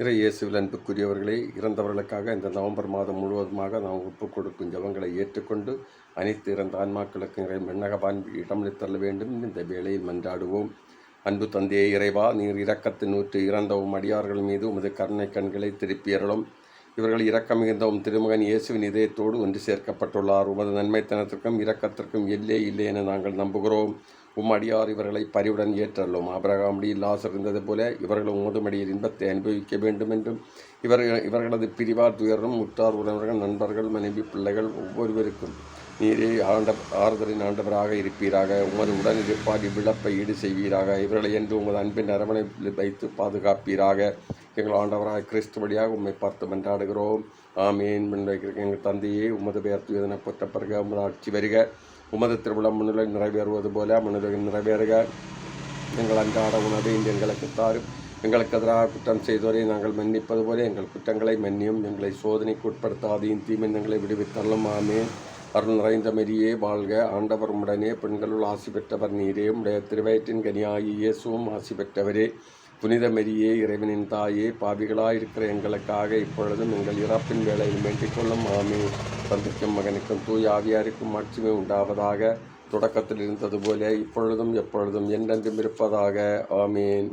இறை இயேசுவில் அன்புக்குரியவர்களே, இறந்தவர்களுக்காக இந்த நவம்பர் மாதம் முழுவதுமாக நாம் ஒப்புக் கொடுக்கும் ஜெபங்களை ஏற்றுக்கொண்டு அனைத்து இறந்த ஆன்மாக்களுக்கும் இறை மன்னகபான் இடமளித்தள்ள வேண்டும். இந்த வேளையில் மன்றாடுவோம். அன்பு தந்தையே இறைவா, நீர் இரக்கத்தின் நூற்று இறந்த அடியார்கள் மீது உமது கருணை கண்களை திருப்பியறலும். இவர்கள் இரக்கம் மிகுந்த திருமகன் இயேசுவின் இதயத்தோடு ஒன்று சேர்க்கப்பட்டுள்ளார். உமது நன்மைத்தனத்திற்கும் இரக்கத்திற்கும் எல்லே இல்லை என நாங்கள் நம்புகிறோம். அடியார் இவர்களை பரிவுடன் ஏற்றல்லும். ஆபிரகாம் மடியில் லாசர் இருந்தது போல இவர்களும் உமது மடியில் இன்பத்தை அனுபவிக்க வேண்டும் என்றும் இவர்களது பிரிவார் துயரும் உற்றார் உறவினர்கள் நண்பர்கள் மனைவி பிள்ளைகள் ஒவ்வொருவருக்கும் நீரே ஆறுதலின் ஆண்டவராக இருப்பீராக. உமது உடன் இருப்பார் இவ்விழப்பை ஈடு செய்வீராக. இவர்களை என்று உமது அன்பின் அரவணை வைத்து பாதுகாப்பீராக. எங்கள் ஆண்டவராக கிறிஸ்து வழியாக உம்மை பார்த்து மன்றாடுகிறோம். ஆமேன். எங்கள் தந்தையே, உமது பெயர் தூயதென போற்றப்படுக. உமது ஆட்சி வருக. உமது திருவிழம் மண்ணுலகில் நிறைவேறுவது போல மண்ணுலகில் நிறைவேறுக. எங்கள் அன்றாட உணவை இன்று எங்களுக்கு தாரும். எங்களுக்கு எதிராக குற்றம் செய்தோரை நாங்கள் மன்னிப்பது போல எங்கள் குற்றங்களை மன்னியும். எங்களை சோதனைக்கு உட்படுத்தாதையும் தீமைகளை விடுவித்தள்ளும். ஆமேன். அருள் நிறைந்த மரியே வாழ்க. ஆண்டவர் உடனே பெண்களுள் ஆசி பெற்றவர் நீரே. உடைய திருவயிற்றின் கனியாகி இயேசுவும் ஆசி பெற்றவரே. புனித மரியே, இறைவனின் தாயே, பாவிகளாயிருக்கிற எங்களுக்காக இப்பொழுதும் எங்கள் இறப்பின் வேளையில் வேண்டிக் கொள்ளும். ஆமே. தந்தைக்கும் மகனுக்கும் தூய ஆவியாருக்கும் ஆட்சிமை உண்டாவதாக. தொடக்கத்தில் இருந்தது போல இப்பொழுதும் எப்பொழுதும் என்றென்றும் இருப்பதாக. ஆமேன்.